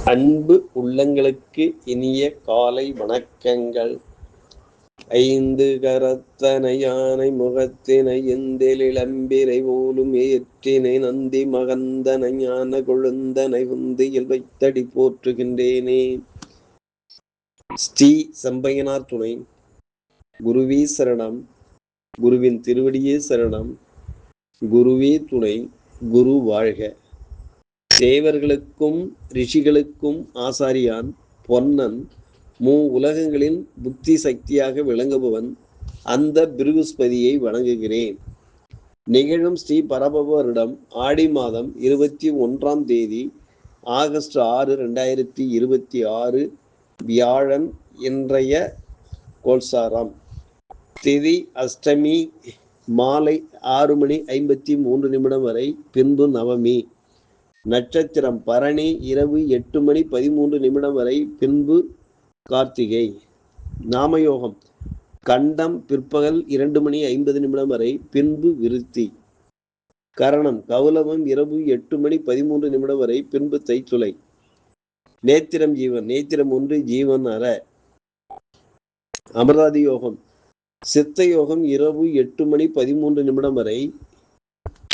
அன்பு உள்ளங்களுக்கு இனிய காலை வணக்கங்கள். ஐந்து கரத்தனை யானை முகத்தினை எந்தில் இளம்பிரை போலும் ஏற்றினை நந்தி மகந்தனை ஞான கொழுந்தனை உந்தியில் வைத்தடி போற்றுகின்றேனே. ஸ்ரீ செம்பையனார் துணை. குருவே சரணம். குருவின் திருவடியே சரணம். குருவே துணை. குரு வாழ்க. தேவர்களுக்கும் ரிஷிகளுக்கும் ஆசாரியான் பொன்னன் உலகங்களின் புத்தி சக்தியாக விளங்குபவன் அந்த பிருகுஸ்பதியை வணங்குகிறேன். நிகழும் ஸ்ரீ பரபவ வருடம் ஆடி மாதம் 21ஆம் தேதி ஆகஸ்ட் 6, 2026 வியாழன். இன்றைய கோல்சாரம் திதி அஷ்டமி மாலை 6:53 வரை, பின்பு நவமி. நட்சத்திரம் பரணி இரவு 8:13 வரை, பின்பு கார்த்திகை. நாமயோகம் கண்டம் பிற்பகல் 2:50 வரை, பின்பு விருத்தி. கரணம் கௌலவம் இரவு 8:13 வரை, பின்பு தைத்துளை. நேத்திரம் ஜீவன். நேத்திரம் 1 ஜீவன் அற. அமராதி யோகம் சித்த யோகம் இரவு 8:13 வரை,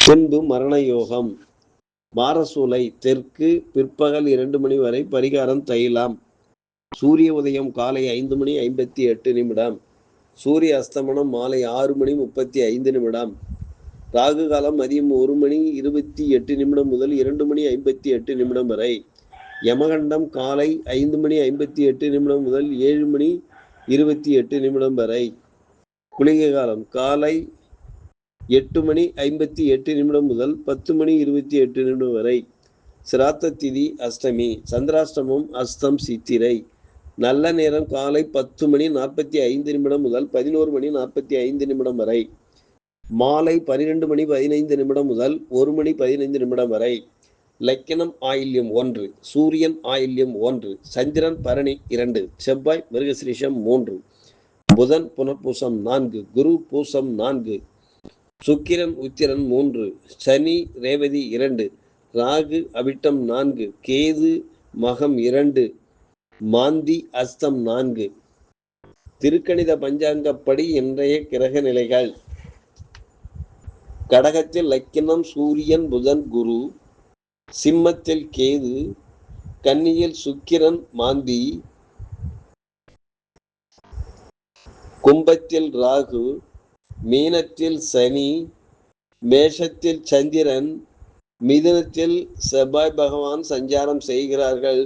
பின்பு மரண யோகம். மாரசூலை தெற்கு பிற்பகல் 2 மணி வரை, பரிகாரம் தைலாம். சூரிய உதயம் காலை 5:58. சூரிய அஸ்தமனம் மாலை 6:35. ராகு காலம் மதியம் 1:28 முதல் 2:58 வரை. யமகண்டம் காலை 5:58 முதல் 7:28 வரை. குளிகை காலம் காலை 8:58 முதல் 10:28 வரை. சிராத்த திதி அஷ்டமி. சந்திராஷ்டமம் அஸ்தம் சித்திரை. நல்ல நேரம் காலை 10:45 முதல் 11:45 வரை. மாலை 12:15 முதல் 1:15 வரை. லக்கினம் ஆயில்யம் 1, சூரியன் ஆயில்யம் 1, சந்திரன் பரணி 2, செவ்வாய் மிருகசிரீஷம் 3, புதன் புனர்பூசம் 4, குரு பூசம் 4, சுக்கிரன் உத்திரன் 3, சனி ரேவதி 2, ராகு அவிட்டம் 4, கேது மகம் 2, மாந்தி அஸ்தம் 4. திருக்கணித பஞ்சாங்கப்படி இன்றைய கிரக நிலைகள். கடகத்தில் லக்கினம் சூரியன் புதன் குரு, சிம்மத்தில் கேது, கன்னியில் சுக்கிரன் மாந்தி, கும்பத்தில் ராகு, மீனத்தில் சனி, மேஷத்தில் சந்திரன், மிதுனத்தில் செவ்வாய் பகவான் சஞ்சாரம் செய்கிறார்கள்.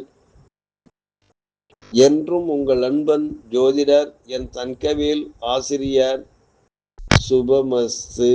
என்றும் உங்கள் அன்பன் ஜோதிடர் என் தன்கவேல் ஆசிரியர். சுபமஸ்து.